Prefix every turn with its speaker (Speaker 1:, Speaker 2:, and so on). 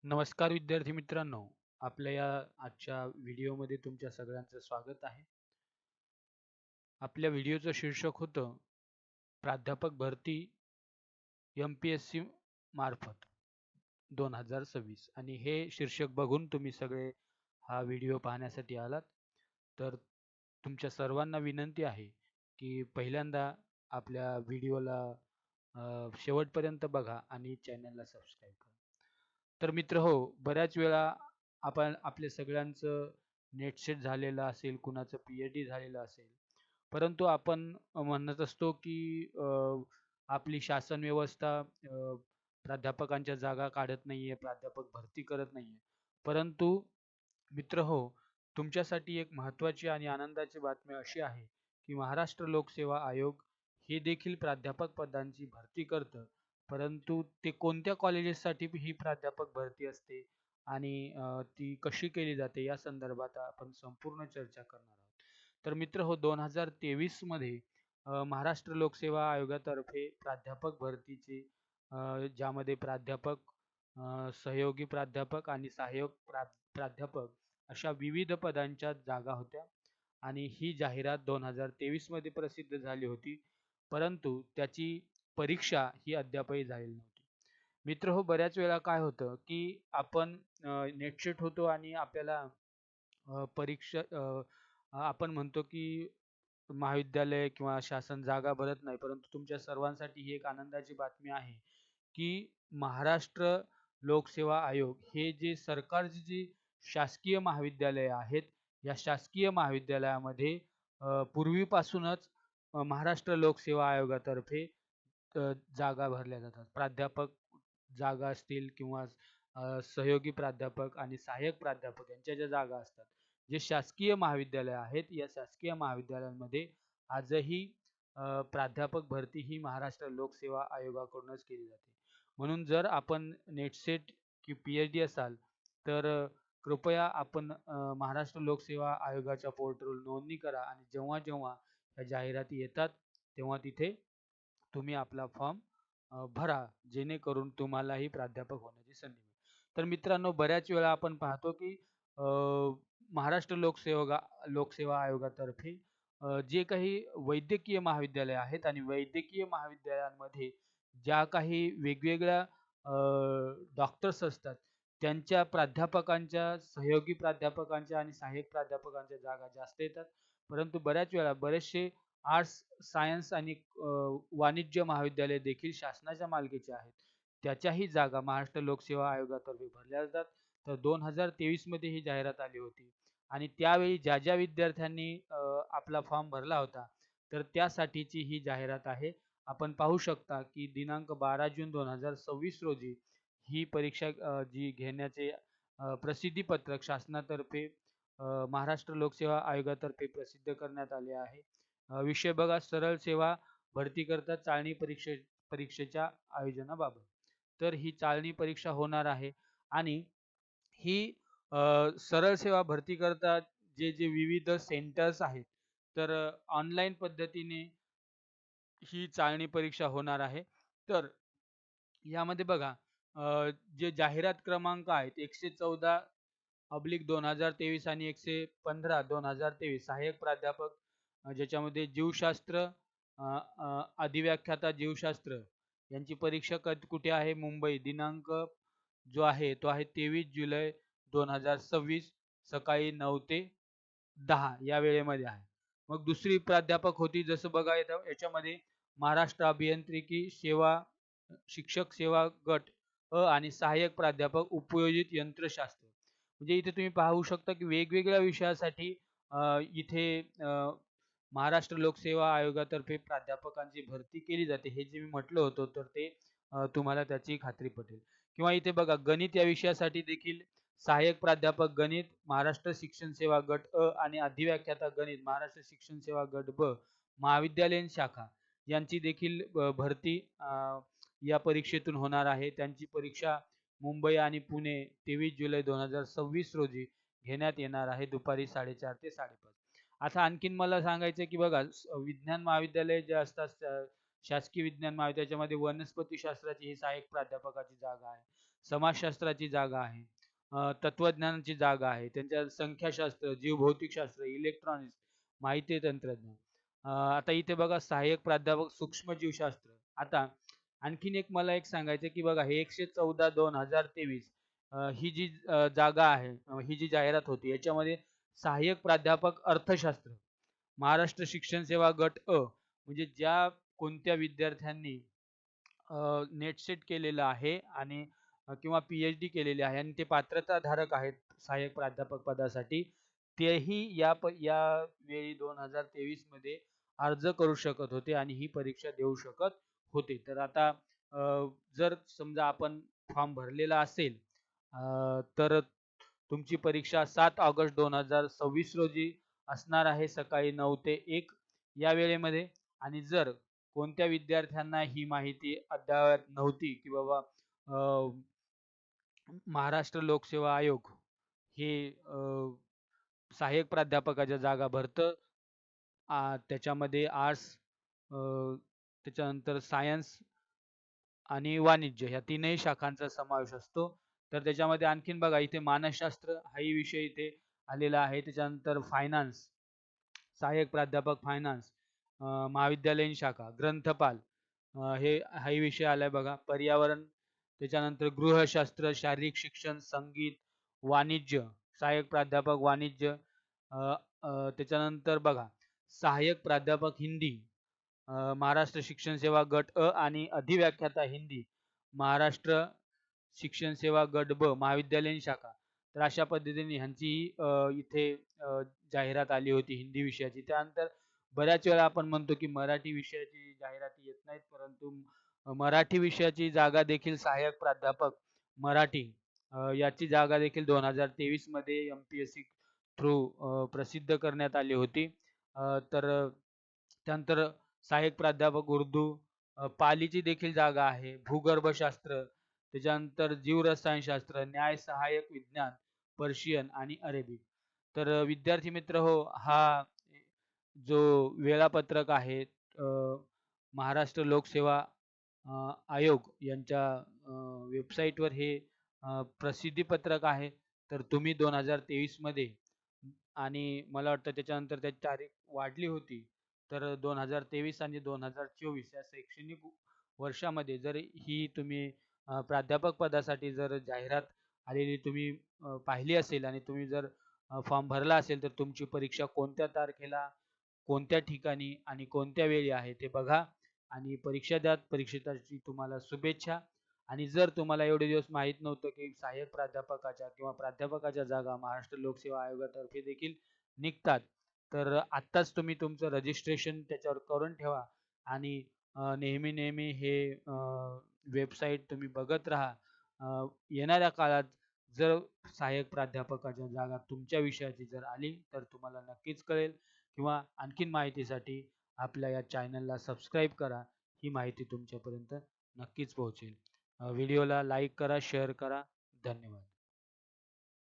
Speaker 1: नमस्कार विद्यार्थी मित्रांनो, आपल्या या आजच्या व्हिडिओमध्ये तुमच्या सगळ्यांचं स्वागत आहे. आपल्या व्हिडिओचं शीर्षक होतं प्राध्यापक भरती MPSC मार्फत 2026 आणि हे शीर्षक बघून तुम्ही सगळे हा व्हिडिओ पाहण्यासाठी आलात. तर तुमच्या सर्वांना विनंती आहे की पहिल्यांदा आपल्या व्हिडिओला शेवटपर्यंत बघा आणि चॅनलला सबस्क्राईब करा. तर मित्र हो, बऱ्याच वेळा आपण आपल्या सगळ्यांचं नेट सेट झालेलं असेल, कुणाचं PhD झालेलं असेल, परंतु आपण म्हणत असतो की आपली शासन व्यवस्था प्राध्यापकांच्या जागा काढत नाहीये, प्राध्यापक भरती करत नाहीये. परंतु मित्र हो, तुमच्यासाठी एक महत्त्वाची आणि आनंदाची बातमी अशी आहे की महाराष्ट्र लोकसेवा आयोग हे देखील प्राध्यापक पदांची भरती करतं. परंतु ते कोणत्या कॉलेजेससाठी ही प्राध्यापक भरती असते आणि ती कशी केली जाते या संदर्भात आपण संपूर्ण चर्चा करणार आहोत. तर मित्र हो, 2023 मध्ये महाराष्ट्र लोकसेवा आयोगातर्फे प्राध्यापक भरतीचे ज्यामध्ये प्राध्यापक, सहयोगी प्राध्यापक आणि सहाय्यक प्राध्यापक अशा विविध पदांच्या जागा होत्या आणि ही जाहिरात 2023 मध्ये प्रसिद्ध झाली होती. परंतु त्याची परीक्षा ही अद्यापही झालेली नव्हती. मित्र हो, बऱ्याच वेळा काय होतं की आपण नेटसेट होतो आणि आपल्याला परीक्षा आपण म्हणतो की महाविद्यालय किंवा शासन जागा भरत नाही. परंतु तुमच्या सर्वांसाठी ही एक आनंदाची बातमी आहे की महाराष्ट्र लोकसेवा आयोग हे जे सरकारची जी शासकीय महाविद्यालये आहेत, या शासकीय महाविद्यालयामध्ये पूर्वीपासूनच महाराष्ट्र लोकसेवा आयोगातर्फे जागा भरल्या जातात. प्राध्यापक जागा असतील किंवा सहयोगी प्राध्यापक आणि सहाय्यक प्राध्यापक यांच्या ज्या जागा असतात, जे शासकीय महाविद्यालय आहेत, या शासकीय महाविद्यालयांमध्ये आजही प्राध्यापक भरती ही महाराष्ट्र लोकसेवा आयोगाकडूनच केली जाते. म्हणून जर आपण नेटसेट की PhD असाल तर कृपया आपण महाराष्ट्र लोकसेवा आयोगाच्या पोर्टलवर नोंदणी करा आणि जेव्हा जेव्हा या जाहिराती येतात तेव्हा तिथे तुम्ही आपला फॉर्म भरा, जेणेकरून तुम्हालाही प्राध्यापक होण्याची संधी मिळेल. तर मित्रांनो, बऱ्याच वेळा आपण पाहतो की महाराष्ट्र लोकसेवा आयोगातर्फे जे काही वैद्यकीय महाविद्यालय आहेत आणि वैद्यकीय महाविद्यालयांमध्ये ज्या काही वेगवेगळ्या डॉक्टर्स असतात, त्यांच्या प्राध्यापकांच्या, सहयोगी प्राध्यापकांच्या आणि सहाय्यक प्राध्यापकांच्या जागा जास्त येतात. परंतु बऱ्याच वेळा बरेचसे आर्ट्स, सायन्स आणि वाणिज्य महाविद्यालय देखील शासनाच्या मालकीचे आहेत. त्याच्याही जागा महाराष्ट्र लोकसेवा आयोगातर्फे भरल्या जातात. तर 2023 मध्ये ही जाहिरात आली होती आणि त्यावेळी ज्या ज्या विद्यार्थ्यांनी आपला फॉर्म भरला होता, तर त्यासाठीची ही जाहिरात आहे. आपण पाहू शकता की दिनांक 12 जून 2026 रोजी ही परीक्षा जी घेण्याचे प्रसिद्धी पत्रक शासनातर्फे महाराष्ट्र लोकसेवा आयोगातर्फे प्रसिद्ध करण्यात आले आहे. विषय बघा, सरळ सेवा भरती करता चाळणी परीक्षेच्या आयोजनाबाबत. तर ही चाळणी परीक्षा होणार आहे आणि ही सरळ सेवा भरती करता जे जे विविध सेंटर्स आहेत, तर ऑनलाईन पद्धतीने ही चाळणी परीक्षा होणार आहे. तर यामध्ये बघा, जे जाहिरात क्रमांक आहेत 114/2023 आणि 115/2023 सहाय्यक प्राध्यापक, ज्याच्यामध्ये जीवशास्त्र, अधिव्याख्याता जीवशास्त्र यांची परीक्षा कुठे आहे? मुंबई. दिनांक जो आहे तो आहे 23 जुलै 2026 सकाळी 9 ते 10 या वेळेमध्ये आहे. मग दुसरी प्राध्यापक होती, जसं बघा याच्यामध्ये महाराष्ट्र अभियांत्रिकी सेवा शिक्षक सेवा गट आणि सहाय्यक प्राध्यापक उपयोजित यंत्रशास्त्र. म्हणजे इथे तुम्ही पाहू शकता की वेगवेगळ्या विषयासाठी इथे महाराष्ट्र लोकसेवा आयोगातर्फे प्राध्यापकांची भरती केली जाते. हे जे मी म्हटलं होतं, तर ते तुम्हाला त्याची खात्री पटेल. किंवा इथे बघा, गणित या विषयासाठी देखील सहाय्यक प्राध्यापक गणित महाराष्ट्र शिक्षण सेवा गट आणि अधिव्याख्याता गणित महाराष्ट्र शिक्षण सेवा गट महाविद्यालयीन शाखा यांची देखील भरती या परीक्षेतून होणार आहे. त्यांची परीक्षा मुंबई आणि पुणे 23 जुलै 2026 रोजी घेण्यात येणार आहे, दुपारी 4:30 ते 5:30. आता आणखीन मला सांगायचं की बघा, विज्ञान महाविद्यालय जे असतात, शासकीय विज्ञान महाविद्यालयामध्ये वनस्पती शास्त्राची ही सहाय्यक प्राध्यापकाची जागा आहे. समाजशास्त्राची जागा आहे, तत्वज्ञानाची जागा आहे, त्यांच्या संख्याशास्त्र, जीवभौतिकशास्त्र, इलेक्ट्रॉनिक्स, माहिती तंत्रज्ञान. आता इथे बघा सहाय्यक प्राध्यापक सूक्ष्मजीवशास्त्र. आता आणखीन एक मला एक सांगायचं की बघा हे 114/2023 ही जी जागा आहे, ही जी जाहिरात होती याच्यामध्ये सहाय्यक प्राध्यापक अर्थशास्त्र, महाराष्ट्र शिक्षण सेवा गट अ, म्हणजे ज्या कोणत्या विद्यार्थ्यांनी नेट सेट केलेलं आहे आणि किंवा PhD केलेली आहे आणि ते पात्रताधारक आहेत सहाय्यक प्राध्यापक पदासाठी, तेही या वेळी 2023 मध्ये अर्ज करू शकत होते आणि ही परीक्षा देऊ शकत होते. तर आता जर समजा आपण फॉर्म भरलेला असेल तर तुमची परीक्षा 7 ऑगस्ट 2026 रोजी असणार आहे सकाळी 9 ते 1 या वेळेमध्ये. आणि जर कोणत्या विद्यार्थ्यांना ही माहिती अद्ययावत नव्हती की बाबा महाराष्ट्र लोकसेवा आयोग हे सहाय्यक प्राध्यापकाच्या जागा भरतं, त्याच्यामध्ये आर्ट्स, त्याच्यानंतर सायन्स आणि वाणिज्य ह्या तीनही शाखांचा समावेश असतो. तर त्याच्यामध्ये आणखीन बघा इथे मानसशास्त्र हाही विषय इथे आलेला आहे. त्याच्यानंतर फायनान्स, सहाय्यक प्राध्यापक फायनान्स, महाविद्यालयीन शाखा, ग्रंथपाल, हे हाही विषय आलाय बघा. पर्यावरण, त्याच्यानंतर गृहशास्त्र, शारीरिक शिक्षण, संगीत, वाणिज्य, सहाय्यक प्राध्यापक वाणिज्य, त्याच्यानंतर बघा सहाय्यक प्राध्यापक हिंदी, महाराष्ट्र शिक्षण सेवा गट अ आणि अधिव्याख्याता हिंदी, महाराष्ट्र शिक्षण सेवा गट ब, महाविद्यालयीन शाखा. तर अशा पद्धतीने ह्यांची इथे जाहिरात आली होती हिंदी विषयाची. त्यानंतर बऱ्याच वेळा आपण म्हणतो की मराठी विषयाची जाहिराती येत नाहीत, परंतु मराठी विषयाची जागा देखील सहाय्यक प्राध्यापक मराठी याची जागा देखील 2023 मध्ये MPSC थ्रू प्रसिद्ध करण्यात आली होती. तर त्यानंतर सहाय्यक प्राध्यापक उर्दू, पालीची देखील जागा आहे, भूगर्भशास्त्र, त्याच्यानंतर जीवरसायनशास्त्र, न्याय सहाय्यक विज्ञान, पर्शियन आणि अरेबिक. तर विद्यार्थी मित्र हो, हा जो वेळापत्रक आहे महाराष्ट्र लोकसेवा आयोग यांच्या वेबसाईटवर हे प्रसिद्धीपत्रक आहे. तर तुम्ही 2023 मध्ये, आणि मला वाटतं त्याच्यानंतर त्याची तारीख वाढली होती, तर 2023 आणि 2024 या शैक्षणिक वर्षामध्ये जर ही तुम्ही प्राध्यापक पदासाठी जर जाहिरात आलेली तुम्ही पाहिली असेल आणि तुम्ही जर फॉर्म भरला असेल, तर तुमची परीक्षा कोणत्या तारखेला, कोणत्या ठिकाणी आणि कोणत्या वेळी आहे ते बघा आणि परीक्षा द्या. परीक्षेची तुम्हाला शुभेच्छा. आणि जर तुम्हाला एवढे दिवस माहीत नव्हतं की सहाय्यक प्राध्यापकाच्या किंवा प्राध्यापकाच्या जागा महाराष्ट्र लोकसेवा आयोगातर्फे देखील निघतात, तर आत्ताच तुम्ही तुमचं रजिस्ट्रेशन त्याच्यावर करून ठेवा आणि नेहमी नेहमी हे वेबसाईट तुम्ही बघत राहा. येणाऱ्या काळात जर सहाय्यक प्राध्यापकाच्या जागा तुमच्या विषयाची जर आली तर तुम्हाला नक्कीच कळेल, किंवा आणखीन माहितीसाठी आपल्या या चॅनलला सबस्क्राईब करा. ही माहिती तुमच्यापर्यंत नक्कीच पोहोचेल. व्हिडिओला लाईक करा, शेअर करा. धन्यवाद.